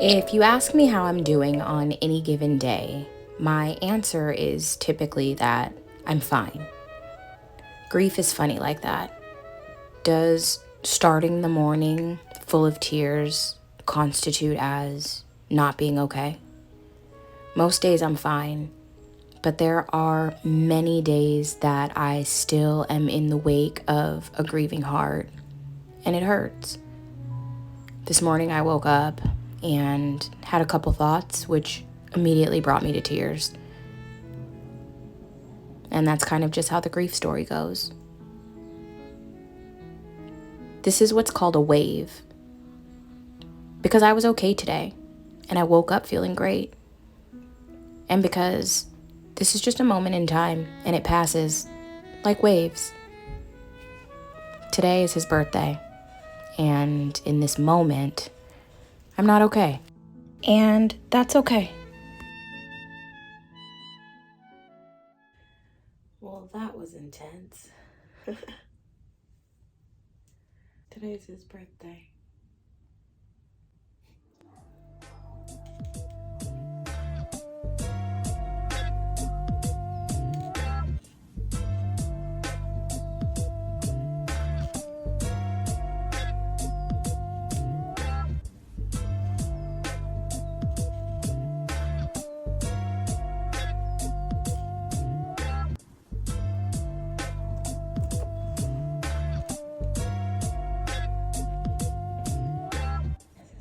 If you ask me how I'm doing on any given day, my answer is typically that I'm fine. Grief is funny like that. Does starting the morning full of tears constitute as not being okay? Most days I'm fine, but there are many days that I still am in the wake of a grieving heart, and it hurts. This morning I woke up and had a couple thoughts, which immediately brought me to tears. And that's kind of just how the grief story goes. This is what's called a wave. Because I was okay today, and I woke up feeling great. And because this is just a moment in time, and it passes like waves. Today is his birthday, and in this moment, I'm not okay. And that's okay. Well, that was intense. Today's his birthday.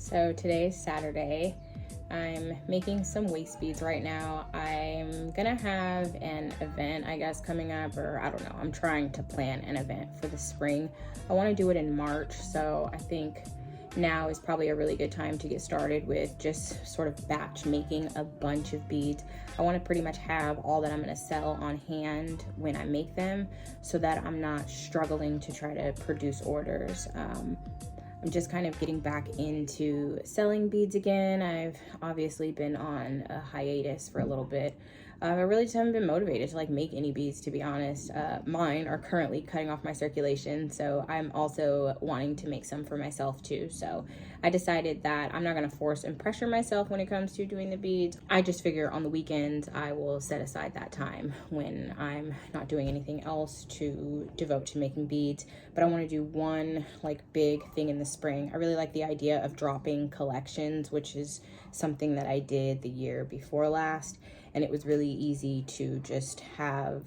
So today's Saturday. I'm making some waist beads right now. I'm gonna have an event, I guess, coming up, or I don't know. I'm trying to plan an event for the spring. I want to do it in March, so I think now is probably a really good time to get started with just sort of batch making a bunch of beads. I want to pretty much have all that I'm going to sell on hand when I make them, so that I'm not struggling to try to produce orders. I'm just kind of getting back into selling beads again. I've obviously been on a hiatus for a little bit. I really just haven't been motivated to make any beads, to be honest. Mine are currently cutting off my circulation, so I'm also wanting to make some for myself too. So I decided that I'm not gonna force and pressure myself when it comes to doing the beads. I just figure on the weekends I will set aside that time when I'm not doing anything else to devote to making beads. But I wanna do one big thing in the spring. I really like the idea of dropping collections, which is something that I did the year before last. And it was really easy to just have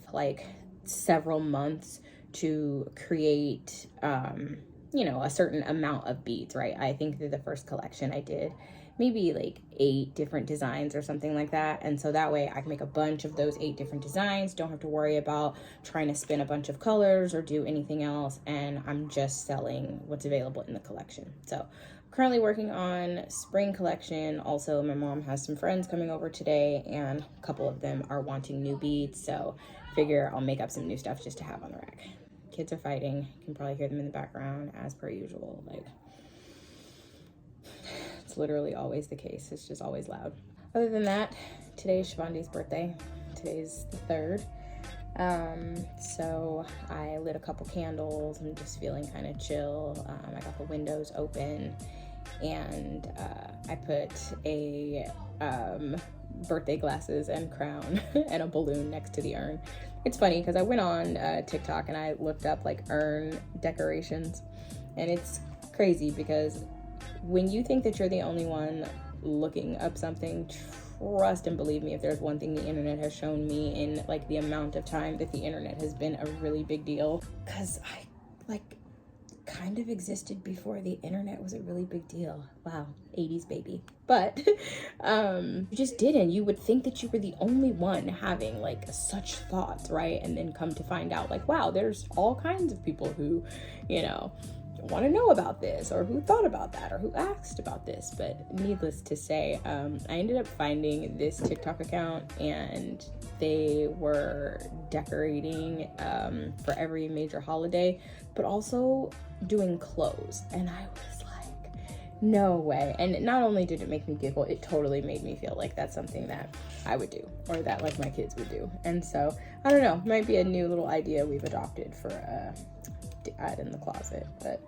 several months to create, a certain amount of beads, right? I think that the first collection I did maybe 8 different designs or something like that. And so that way I can make a bunch of those 8 different designs, don't have to worry about trying to spin a bunch of colors or do anything else. And I'm just selling what's available in the collection. So currently working on spring collection. Also, my mom has some friends coming over today, and a couple of them are wanting new beads, so figure I'll make up some new stuff just to have on the rack. Kids are fighting. You can probably hear them in the background as per usual. It's literally always the case. It's just always loud. Other than that, today's Shivandi's birthday. Today's the 3rd. So I lit a couple candles. I'm just feeling kind of chill. I got the windows open, and I put a birthday glasses and crown and a balloon next to the urn. It's funny because I went on TikTok and I looked up urn decorations, and it's crazy because when you think that you're the only one looking up something, trust and believe me, if there's one thing the internet has shown me in the amount of time that the internet has been a really big deal, because I kind of existed before the internet was a really big deal. Wow, 80s baby. But you just didn't. You would think that you were the only one having such thoughts, right? And then come to find out wow, there's all kinds of people who want to know about this, or who thought about that, or who asked about this. But needless to say, I ended up finding this TikTok account, and they were decorating for every major holiday, but also doing clothes. And I was like, no way. And not only did it make me giggle, it totally made me feel like that's something that I would do, or that my kids would do. And so I don't know, might be a new little idea we've adopted for to add in the closet. But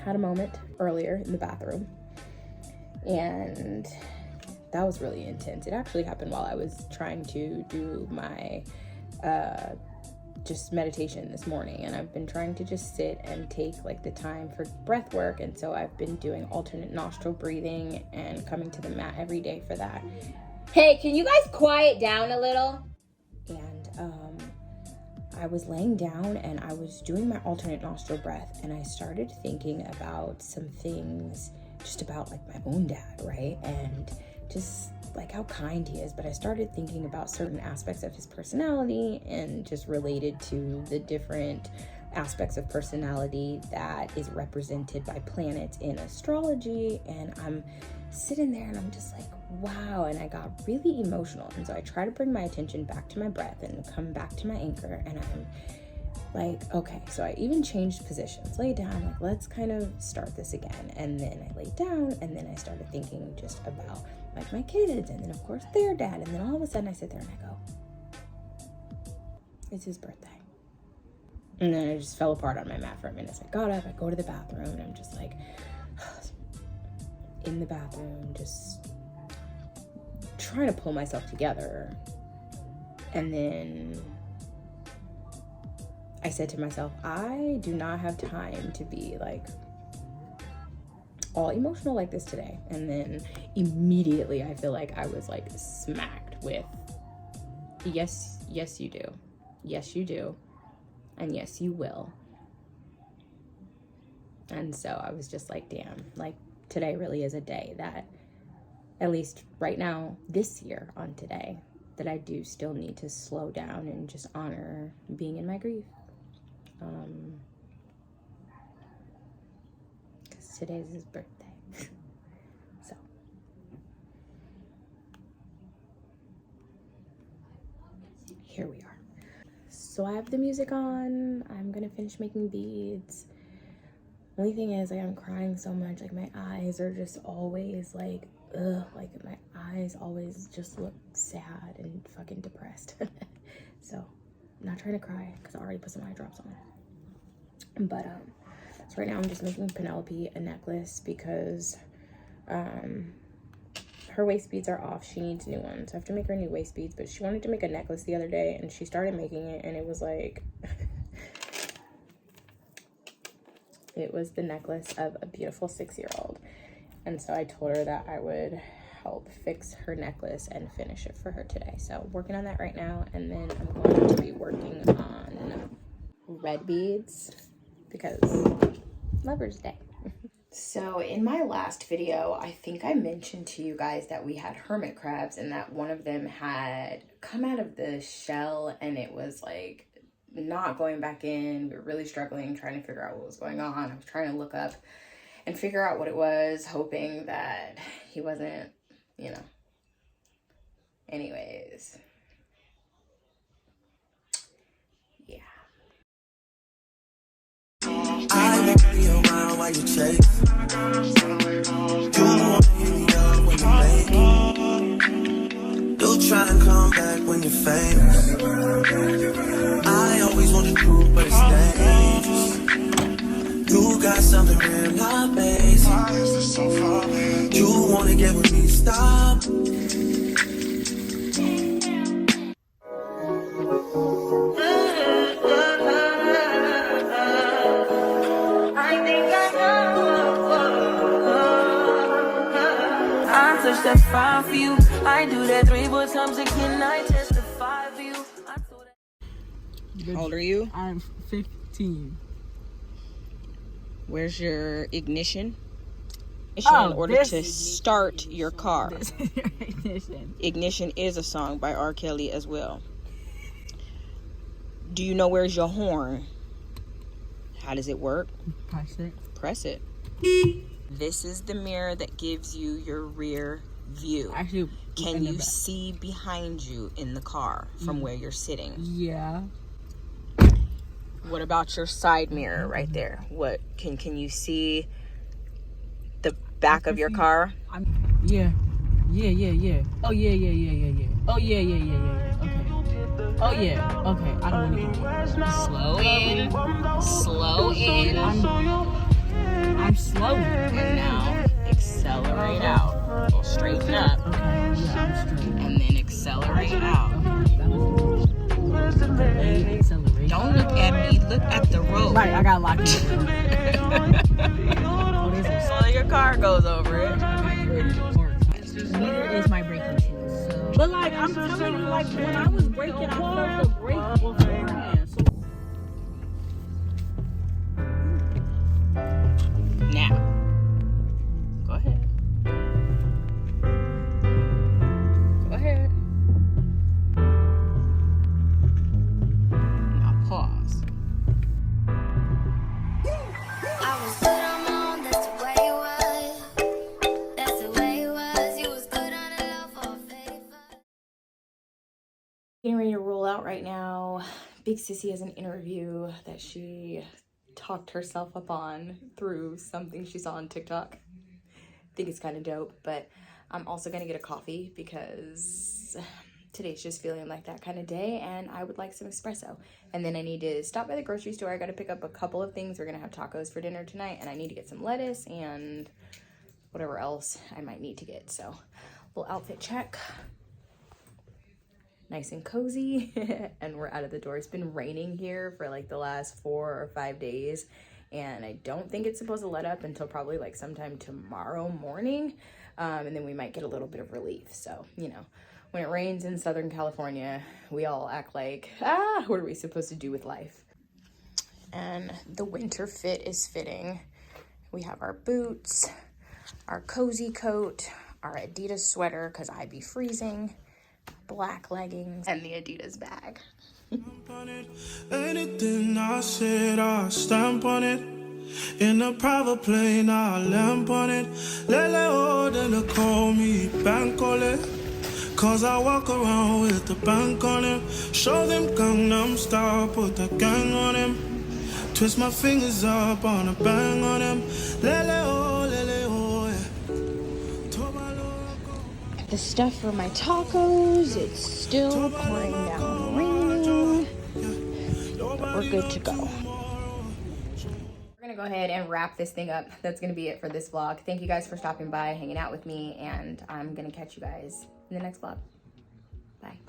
had a moment earlier in the bathroom, and that was really intense. It actually happened while I was trying to do my just meditation this morning, and I've been trying to just sit and take like the time for breath work, and so I've been doing alternate nostril breathing and coming to the mat every day for that. Hey, can you guys quiet down a little? And I was laying down and I was doing my alternate nostril breath, and I started thinking about some things just about like my own dad, right? And just like how kind he is. But I started thinking about certain aspects of his personality and just related to the different aspects of personality that is represented by planets in astrology. And I'm sitting there and I'm just like, wow. And I got really emotional. And so I try to bring my attention back to my breath and come back to my anchor. And I'm like, okay, so I even changed positions, lay down, like, let's kind of start this again. And then I laid down, and then I started thinking just about like my kids, and then of course their dad. And then all of a sudden I sit there and I go, it's his birthday. And then I just fell apart on my mat for a minute. So I got up, I go to the bathroom, and I'm just like, in the bathroom, just trying to pull myself together. And then I said to myself, I do not have time to be like all emotional like this today. And then immediately I feel like I was like smacked with, yes, you do. Yes, you do. And yes, you will. And so I was just like, damn, like today really is a day that, at least right now, this year on today, that I do still need to slow down and just honor being in my grief. Because today's his birthday. So here we are. So I have the music on. I'm gonna finish making beads. Only thing is, like, I'm crying so much. Like, my eyes are just always like, ugh. Like, my eyes always just look sad and fucking depressed. So I'm not trying to cry because I already put some eye drops on. But so right now I'm just making Penelope a necklace because her waist beads are off. She needs new ones. I have to make her new waist beads, but she wanted to make a necklace the other day, and she started making it, and it was like it was the necklace of a beautiful 6-year-old. And so I told her that I would help fix her necklace and finish it for her today. So working on that right now, and then I'm going to be working on red beads because Lover's Day. So in my last video, I think I mentioned to you guys that we had hermit crabs and that one of them had come out of the shell and it was like not going back in. We were really struggling, trying to figure out what was going on. I was trying to look up and figure out what it was, hoping that he wasn't, you know. Anyways. Yeah. I won't be around while you chase. You won't hear me up when you make. You'll try and come back when you're famous. I always want the truth, but it's dangerous. You got something real, not basic. You wanna get with me, stop. That's fine for you. I do that 3 more times again. I testify for you. How old are you? I'm 15. Where's your ignition? In order to start your car. This is your ignition. Ignition is a song by R. Kelly as well. Do you know where's your horn? How does it work? Press it. Press it. This is the mirror that gives you your rear view. Actually, can you see behind you in the car from where you're sitting? Yeah. What about your side mirror right there? What can you see the back of your car? Yeah. Oh yeah. Oh yeah. Okay. Oh yeah. Okay. I don't want to go. Slow in. Slow in. I'm slowly. And now accelerate out. Go straighten up. Okay, yeah, I'm straight. And then accelerate out. That was delayed acceleration. Don't look at me. Look at the road. Right, I got locked in. Oh, there's a Well, your car goes over it. Neither is my braking shoes. So. But like I'm telling you, like when I was braking, I felt the brake beforehand. So Now, go ahead. Go ahead. Now pause. I was good on my own, that's the way it was. That's the way it was. You was good on the love for a favor. Getting ready to roll out right now. Big Sissy has an interview that she talked herself up on through something she saw on TikTok. I think it's kind of dope, but I'm also gonna get a coffee because today's just feeling like that kind of day and I would like some espresso. And then I need to stop by the grocery store. I gotta pick up a couple of things. We're gonna have tacos for dinner tonight and I need to get some lettuce and whatever else I might need to get. So, little outfit check. Nice and cozy. And we're out of the door. It's been raining here for like the last 4 or 5 days. And I don't think it's supposed to let up until probably like sometime tomorrow morning. And then we might get a little bit of relief. So, you know, when it rains in Southern California, we all act like, what are we supposed to do with life? And the winter fit is fitting. We have our boots, our cozy coat, our Adidas sweater, because I be freezing, black leggings, and the Adidas bag. Anything I said, I stamp on it. In a private plane, I lamp on it. Lele oh, then they call me bank on it. Cause I walk around with the bank on him. Show them Gangnam Style, put the gang on him. Twist my fingers up on a bang on him. Lele oh, yeah. The stuff for my tacos, it's still pouring down raining, but we're good to go. We're gonna go ahead and wrap this thing up. That's gonna be it for this vlog. Thank you guys for stopping by, hanging out with me, and I'm gonna catch you guys in the next vlog. Bye.